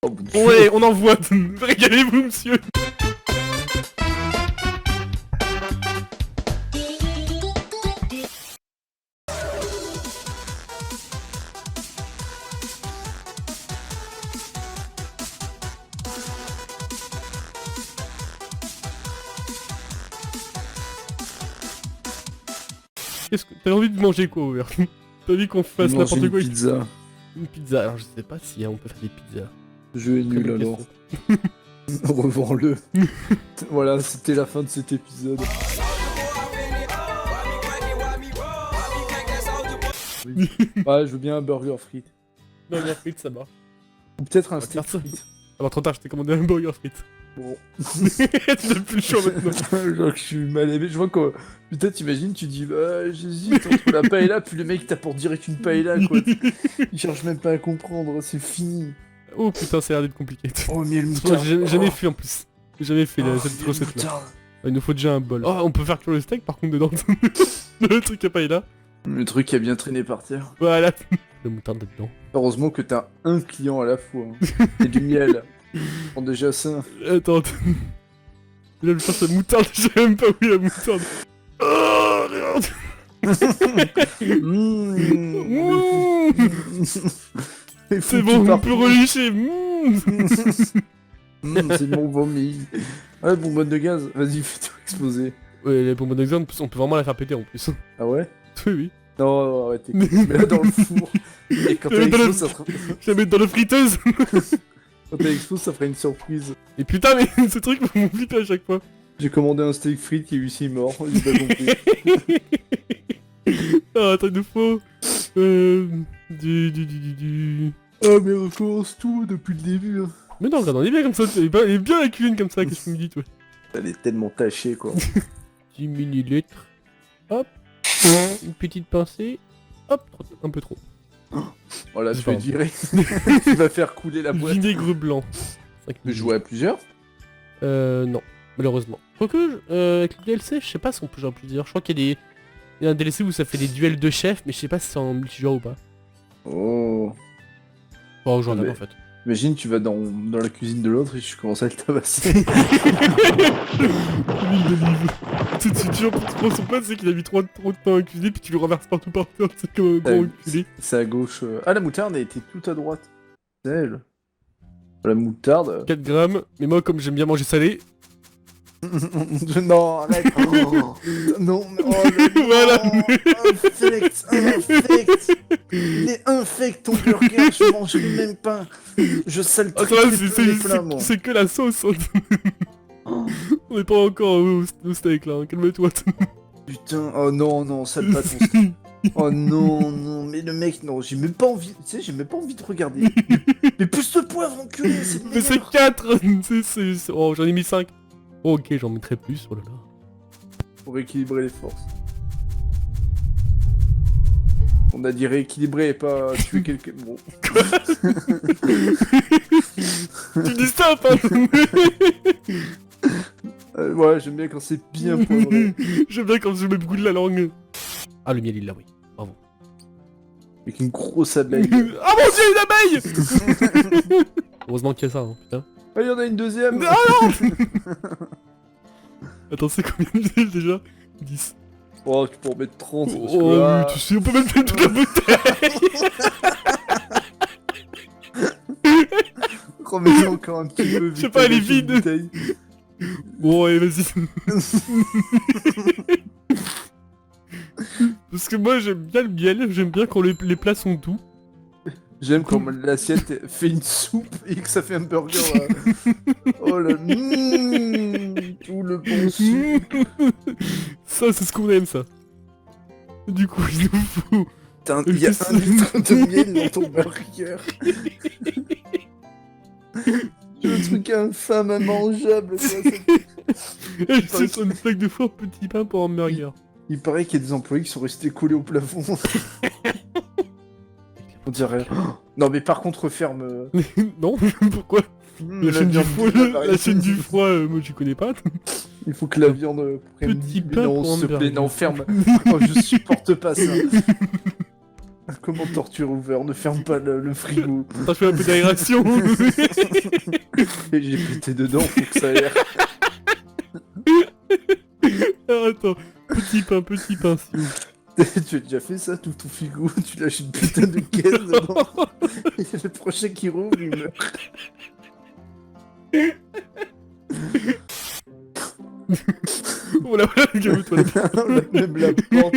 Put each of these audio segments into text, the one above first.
Oh, bon. Ouais, on envoie. Régalez-vous, monsieur. Qu'est-ce que t'as envie de manger quoi, Ouvert? T'as envie qu'on fasse Manger n'importe une quoi? pizza. Une pizza. Alors je sais pas si on peut faire des pizzas. Le jeu est Très nul bonne alors. question. Revends-le. Voilà, c'était la fin de cet épisode. Oui. Ouais, je veux bien un burger frites. Non, les frites, ça marche. Ou peut-être un va steak faire ça. frites. Ah bah trop tard, je t'ai commandé un burger frites. Bon. Tu n'as plus le choix maintenant. Je vois que je suis mal aimé. Je vois que. Putain, t'imagines, tu dis, j'hésite entre la paella, puis le mec t'apporte direct une paella, quoi. Il cherche même pas à comprendre, c'est fini. Oh putain, ça a l'air d'être compliqué. Oh, miel Moi, moutarde. j'ai jamais fait en plus. J'ai jamais fait cette miel recette là. moutarde. Il nous faut déjà un bol. Oh, on peut faire cuire le steak par contre dedans. Le truc à paella. Le truc qui a bien traîné par terre. Voilà. Le moutarde dedans. Heureusement que t'as un client à la fois. Hein. Et du miel. Prends déjà ça. Attends. Là, je pense la moutarde, je sais même pas où est la moutarde. Oh, regarde. C'est bon, on peut relicher. C'est bon vomi. Ouais, bonbonne de gaz. Vas-y, fais-toi exploser. Ouais, les bonbonnes d'exemple, on peut vraiment la faire péter en plus. Ah ouais? Oui, oui. Non, arrêtez. Mets-la dans le four. Et quand elle explose, ça fera... Je la mets dans la friteuse. Quand elle explose, ça fera une surprise. Et putain, mais ce truc vous m'oublie à chaque fois. J'ai commandé un steak frites qui est aussi mort. J'ai pas compris. Ah, un truc de faux. Ah, mais on recommence tout depuis le début. Hein. Mais non, regarde, on est bien comme ça. Elle est bien la cuisine comme ça, qu'est-ce que tu me dis, toi? Elle est tellement tachée, quoi. 10 millilitres. Hop. Une petite pincée. Hop, un peu trop. Oh là, tu Enfin, vas virer. Tu vas faire couler la boîte. Vinaigre blanc. Tu peux jouer à plusieurs? Non, malheureusement. Quoique, avec le DLC, je sais pas si on peut jouer à plusieurs. Je crois qu'il y a il y a un DLC où ça fait des duels de chefs, mais je sais pas si c'est en multijoueur ou pas. Oh. Bon, j'en ai Mais- en fait. Imagine, tu vas dans la cuisine de l'autre et tu commences à le tabasser. L'huile d'olive. Tu prends son plat, c'est qu'il a mis trop de temps à cuisiner, puis tu le renverses partout par terre, c'est comme un gros enculé. C'est à gauche. Ah, la moutarde, elle était tout à droite. C'est elle. La moutarde. 4 grammes, mais moi, comme j'aime bien manger salé, Non, arrête. Oh. Non, mais oh, le... Voilà. Infect, infect. Il est infect ton burger, je mange même pas. Je sale ah, très ça va, peu les plats, moi. c'est que la sauce. On est pas encore au steak là, hein, calme-toi. Putain, oh non, non, sale pas ton steak. Oh non, non, mais le mec, non, j'ai même pas envie, tu sais, j'ai même pas envie de regarder. Mais plus de poivre, enculé, c'est Mais c'est 4. Oh, j'en ai mis 5. Oh, ok, j'en mettrai plus, oh là là. Pour équilibrer les forces. On a dit rééquilibrer et pas tuer quelqu'un. Bon. Tu dis ça, pas. Ouais, j'aime bien quand c'est bien poivré. J'aime bien quand je mets beaucoup de la langue. Ah, le miel, il l'a, oui. Bravo. Avec une grosse abeille. Ah mon dieu, une abeille. Heureusement qu'il y a ça, hein, putain. Ah, il y en a une deuxième. Ah non. Attends, c'est combien de miel déjà? 10. Oh, tu peux en mettre 30. Parce Oh que là... oui, tu sais, on peut même faire toute la bouteille. Remets encore un petit peu. Je sais pas, elle est vide. Bouteille. Bon, allez, vas-y. Parce que moi, j'aime bien le miel, j'aime bien quand les plats sont doux. J'aime quand l'assiette fait une soupe et que ça fait un burger. Oh là, tout le bon sucre. Ça, c'est ce qu'on aime, ça. Du coup, il nous faut... Putain, il y a 1 litre de miel dans ton burger. Le truc infâme, immangeable. C'est sur une plaque de four, petit pain pour hamburger. Il paraît qu'il y a des employés qui sont restés collés au plafond. On dirait... Non mais par contre ferme... Non, pourquoi? La chaîne du froid, la chaîne du froid, moi je connais pas. Il faut que la viande prenne... Petit Mais pain non, pour s'il te plaît, hamburger. non, ferme. Oh, je supporte pas ça. Comment torture ouvert? Ne ferme pas le frigo. Attends, je fais un peu d'aération. Et j'ai pété dedans pour que ça aère. Ah, attends, petit pain, s'il vous plaît. Tu as déjà fait ça, tout ton frigo? Tu lâches une putain de caisse dedans. Et le prochain qui rouvre, il meurt. Voilà, calme-toi. Même la porte.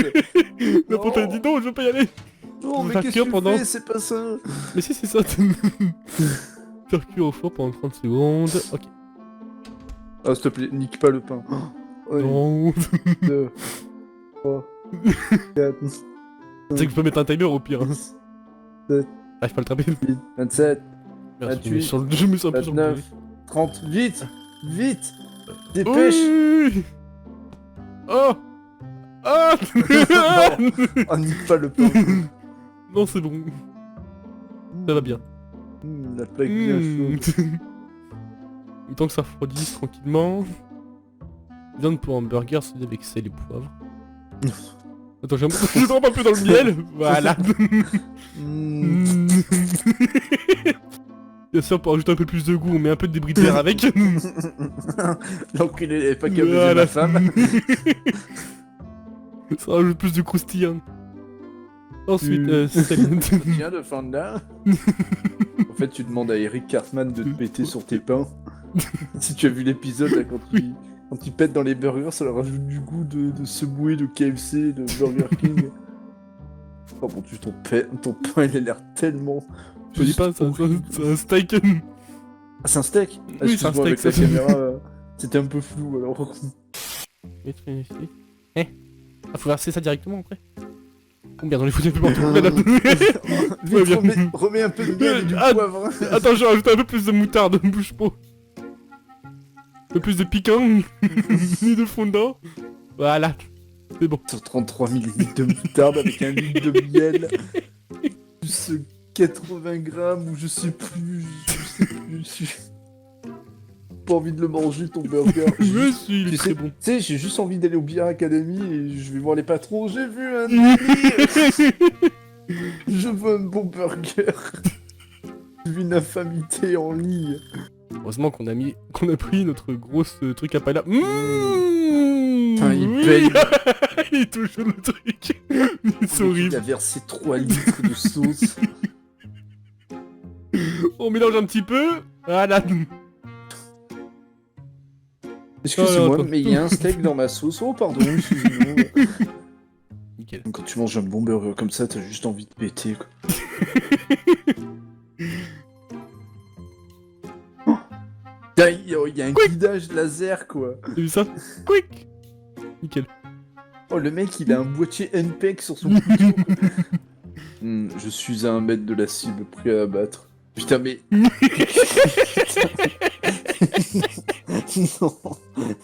La porte elle dit non, je veux pas y aller. Non, On mais va qu'est-ce cuire que tu pendant- fais? C'est pas ça. Mais si, c'est ça. Faire cuire au four pendant 30 secondes. Ok. Ah, s'il te plaît, nique pas le pain. Oh, Non. 2, 3, 4, Tu sais que je peux mettre un timer au pire. Hein. 10, Ah, je peux le trapper. 27, Merde, 28, je me sens un peu sur le 29, 30. Vite! Vite! Dépêche! Oui. Oh. Ah. Oh, nique pas le pain. Non, c'est bon. Ça va bien. La plaque bien chaude. Le temps que ça refroidisse tranquillement. Viande pour hamburger, c'est avec sel et poivre. Attends, je trempe un peu dans le miel. Voilà. Mm. Bien sûr, pour ajouter un peu plus de goût, on met un peu de débris de verre avec. L'enculé n'avait pas qu'à baiser Voilà. ma femme. Ça rajoute plus de croustillant. Ensuite, sel. Tiens, de fin de là. En fait, tu demandes à Eric Cartman de te péter sur tes pains. Si tu as vu l'épisode, là, quand ils pètent dans les burgers, ça leur rajoute du goût de Subway, de KFC, de Burger King. Oh bon, ton pain, il a l'air tellement... Je dis pas, c'est un steak. Ah, c'est un steak? Ah, Oui, c'est un excuse-moi, steak, avec la ça. caméra, c'était un peu flou, alors... Eh. Ah, faut verser ça directement après. Combien dans les foutus un peu partout. Voilà. Vite, bien. remets un peu de miel et du Ah, poivre. Attends, je rajoute un peu plus de moutarde, bouge pas. Un peu plus de piquant, ni de fondant. Voilà, c'est bon. Sur 33 ml de moutarde avec un litre de miel. Plus 80 grammes ou je sais plus. J'ai pas envie de le manger ton burger. Je suis, il est Tu très sais, bon. tu sais, j'ai juste envie d'aller au Beer Academy et je vais voir les patrons. J'ai vu un délire. Je veux un bon burger. J'ai vu une infamité en ligne. Heureusement qu'on a pris notre grosse truc à paella. Putain, il paye. Il est toujours le truc. C'est Il horrible. a versé 3 litres de sauce. On mélange un petit peu. Voilà. Excusez-moi, attends. mais il y a un steak dans ma sauce. Oh, pardon, excusez-moi. Nickel. Quand tu manges un bon burger comme ça, t'as juste envie de péter, quoi. Il y a un guidage laser, quoi. T'as vu ça? Quick. Nickel. Oh, le mec, il a un boîtier NPEG sur son couteau. Je suis à 1 mètre de la cible, prêt à abattre. Putain, mais... Non,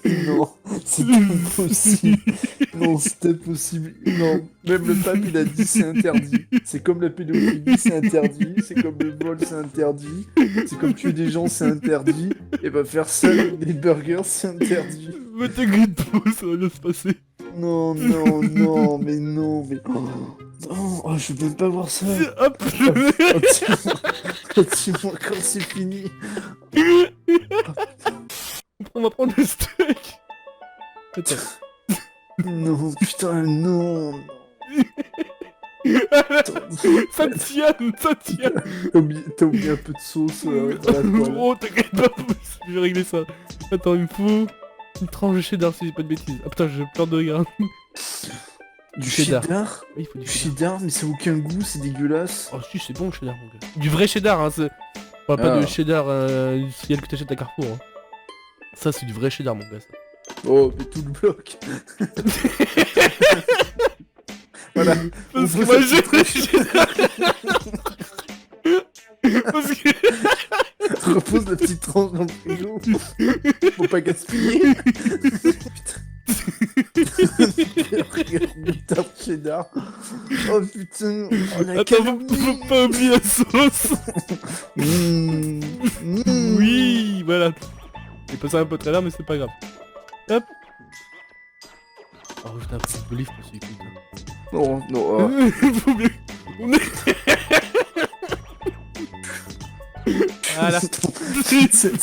non, c'est impossible. Non, c'est impossible. Non, même le pape, il a dit c'est interdit. C'est comme la pédophilie, c'est interdit. C'est comme le vol, c'est interdit. C'est comme tuer des gens, c'est interdit. Et bah faire ça avec des burgers, c'est interdit. Mais t'inquiète pas, ça va bien se passer. Non, non, non, mais non, mais... Oh, je veux même pas voir ça. Hop. Dis-moi quand c'est fini. On va prendre le steak. Attends. Non, putain, non. Ça tient, ça tient. T'as oublié un peu de sauce dans la poêle. Oh, t'inquiète pas, je vais régler ça. Attends, il me faut une tranche de cheddar si j'ai pas de bêtises. Ah putain, je pleure de regard. Du cheddar. cheddar? Oui, il faut Du du cheddar. cheddar, mais ça a aucun goût, c'est dégueulasse. Oh si, c'est bon le cheddar, mon gars. Du vrai cheddar, hein, c'est... On parle pas Ah. de cheddar industriel que t'achètes à Carrefour, hein. Ça, c'est du vrai cheddar, mon gars, ça. Oh, mais tout le bloc. Voilà. Parce que On moi, pose j'ai le cheddar. Parce que... Repose la petite tranche dans le frigo. Faut pas gaspiller. Putain. Regarde, moutarde cheddar. Oh putain. Oh la Attends, calomnie. faut pas oublier la sauce. Oui, voilà. J'ai passé un peu très là, mais c'est pas grave. Hop. Oh, putain, un peu d'olive pour celui-ci. Non, non. Faut bien... Voilà. Tu sais,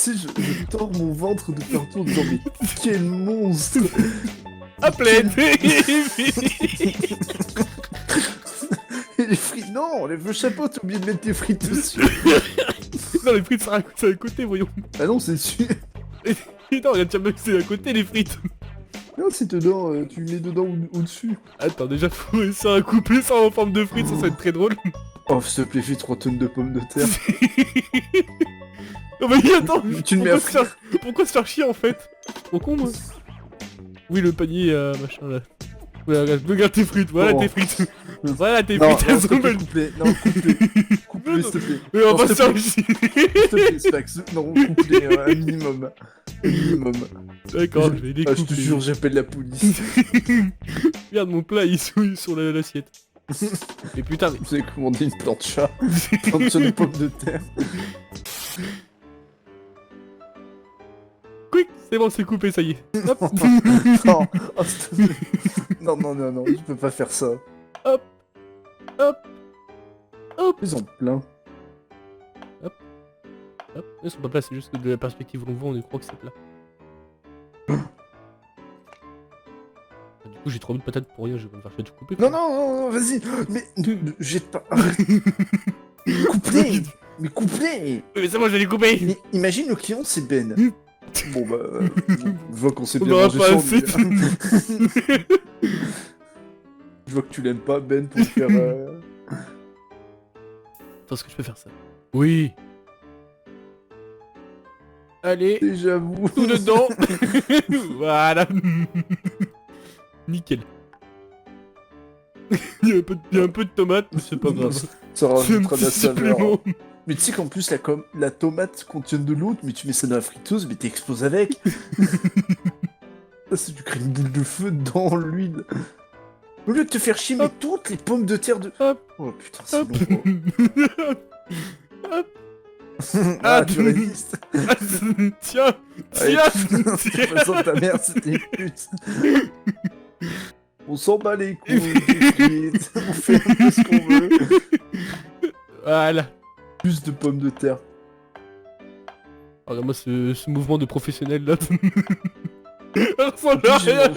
je tords mon ventre de partout en disant mais quel monstre. À pleine. Et les frites, non, les vieux chapeaux, t'as oublié de mettre tes frites dessus. Non, les frites, c'est à côté, voyons. Ah non, c'est dessus. Et non, regarde, tiens, c'est à côté, les frites. Non, c'est dedans, tu le mets dedans ou au-dessus. Attends, déjà, faut réussir à couper ça en forme de frites, ça va être très drôle. Oh, s'il te plaît, fais 3 tonnes de pommes de terre. Oh bah attends, Tu le mets à frire. pourquoi se faire chier en fait? Trop con moi. Oui le panier machin là. Ouais, regarde tes frites, voilà Oh. tes frites. Voilà tes Non, frites, non, elles s'il te sont plaît, belles. coupe-les. Non, coupe-les. Coupe-les, s'il te plaît. Mais on Non, va s'il se te faire plaît. chier. S'il te plaît, Spax. Non, coupe-les, un minimum. Un minimum. D'accord, je vais les Ah, je couper. te jure, j'appelle la police. Regarde mon plat, il est sur l'assiette. Mais putain, mais... Vous avez commandé une plancha. Plancha de pommes de terre. Quick, c'est bon, c'est coupé, ça y est. Hop. Non, oh, s'il te plaît. Non, non, non, non, je peux pas faire ça. Hop. Hop. Hop. Ils ont plein. Hop. Ils sont pas plats, c'est juste que de la perspective où on voit, on y croit que c'est plat. Du coup, j'ai 3 minutes de patates pour rien, je vais me faire tout couper. Non, non, non, non, vas-y. Mais jette pas. Arrête. Coupe-les. Mais coupe-les. Mais c'est moi, je vais les couper. Mais imagine le client, c'est Ben. Bon bah, je vois qu'on s'est On bien aura mangé pas sans assez lui. Je vois que tu l'aimes pas, Ben, pour faire... Attends, est-ce que je peux faire ça? Oui. Allez, Déjà vous. tout dedans. Voilà. Nickel. Il y a un peu de tomate, mais c'est pas grave. Ça C'est un rajoutera de la petit saveur. supplément. Mais tu sais qu'en plus, la tomate contient de l'eau, mais tu mets ça dans la friteuse, mais t'exploses avec. Ça, c'est tu crées une boule de feu dans l'huile. Au lieu de te faire chier, mais toutes les pommes de terre de... Hop. Oh putain, c'est Hop. long. Hop. Ah, tu résistes. Ah, tiens. Allez, Tiens. de toute façon, ta mère, c'était une pute. On s'en bat les couilles, des frites, on fait un peu ce qu'on veut. Voilà. Plus de pommes de terre. Regarde-moi ce mouvement de professionnel là. Ça ressemble à rien.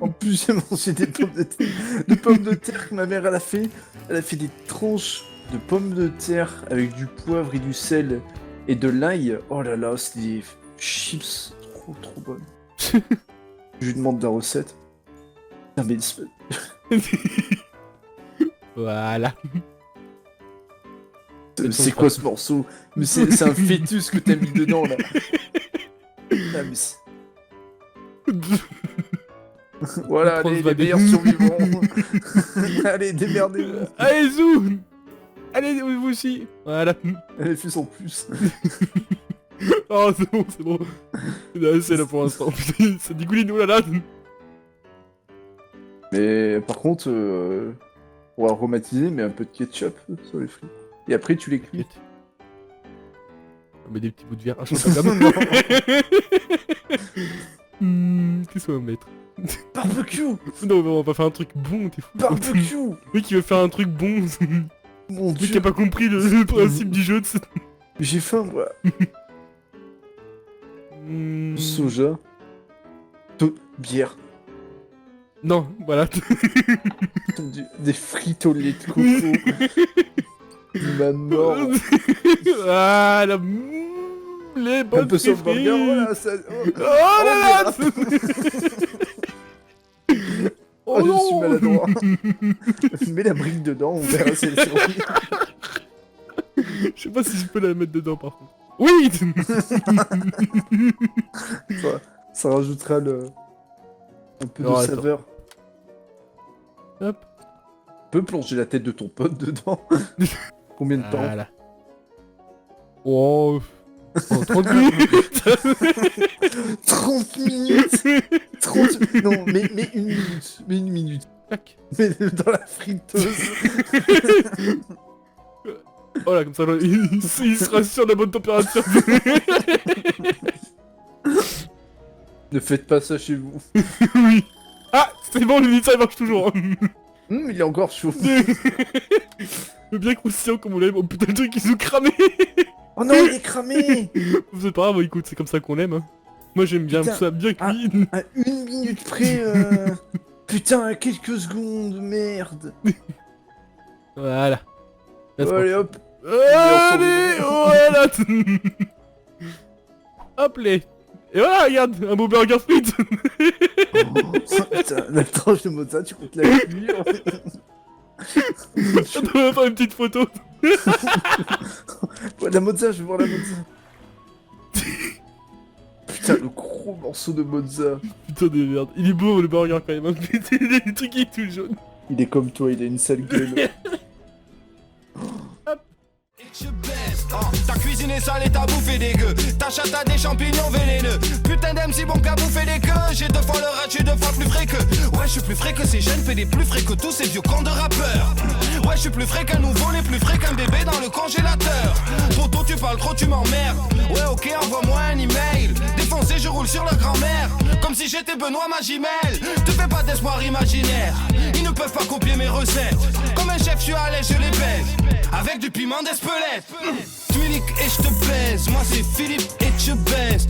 En plus, j'ai mangé des pommes de terre. Des pommes de terre que ma mère elle a fait. Elle a fait des tranches de pommes de terre avec du poivre et du sel et de l'ail. Oh là là, c'est des chips trop bonnes. Je lui demande la recette. Non mais Voilà. c'est quoi ce morceau? Mais c'est un fœtus que t'as mis dedans là. Ah, mais voilà, On allez, se va les meilleurs survivants. Allez, démerdez-vous. Allez, zou. Allez, vous aussi. Voilà. Elle fait son plus. Oh, c'est bon, c'est bon. C'est là pour l'instant. Putain, ça dégouline, oh là là. Mais par contre, pour aromatiser, mets un peu de ketchup sur les frites. Et après, tu les cuis. On met des petits bouts de verre. Ah, je sais pas comme. Qu'est-ce qu'on va mettre? Barbecue. Non, on va pas faire un truc bon, t'es fou. Barbecue. Le mec qui veut faire un truc bon. Mon Le mec qui a dieu. pas compris le principe du jeu. J'ai faim, moi. Soja. Bière. Non, voilà. Des frites au lait de coco. Ma mort. Voilà. Les bonnes Un peu sur le frites. burger, voilà. Ça... Oh là là. Oh, je suis maladroit. Mets la brique dedans, on verra si elle survit. Je sais pas si je peux la mettre dedans par contre. Oui. Ça rajoutera un peu Non, de attends. saveur. Hop. Tu peux plonger la tête de ton pote dedans. Combien de temps? Voilà. Oh. 30 minutes. 30 minutes. 30... Non, mais une minute. Mais une minute. Tac. Mais dans la friteuse. Voilà, comme ça, là, il sera sur la bonne température. Ne faites pas ça chez vous. Oui. Ah, c'est bon, le ça marche toujours. Il est encore chaud. Le bien croustillant comme on l'aime. Oh putain, le truc ils ont cramé. Oh non, il est cramé. C'est pas grave, écoute, c'est comme ça qu'on l'aime. Hein. Moi j'aime bien Putain, ça bien ah, cuit. À 1 minute près. Putain, à quelques secondes, merde. Voilà. Là, c'est Allez hop. Allez, voilà. Hop les. Et voilà, regarde, un beau burger frites. Oh, putain, la tranche de mozza, tu comptes la cuire. On va faire une petite photo. Ouais, la mozza, je veux voir la mozza. Putain, le gros morceau de mozza. Putain de merde. Il est beau le burger quand même. Hein. Le truc il est tout jaune. Il est comme toi, il a une sale gueule. Ta cuisine est sale et t'as bouffé des gueux. Ta chatte a des champignons vénéneux. Putain d'MC bon qu'a bouffé des queues. J'ai 2 fois le rate, je suis 2 fois plus frais que. Ouais, je suis plus frais que ces jeunes PD, plus frais que tous ces vieux cons de rappeurs. Ouais, je suis plus frais qu'un nouveau, les plus frais qu'un bébé dans le congélateur. Poto, tu parles trop, tu m'emmerdes. Ouais, ok, envoie-moi un email. Défoncé, je roule sur la grand-mère. Comme si j'étais Benoît Magimel. Te fais pas d'espoir imaginaire. Ils ne peuvent pas copier mes recettes. Comme un chef, je suis à l'aise, je les baise. Avec du piment d'Espelette. Tu et je te baise, moi c'est Philippe et je baise.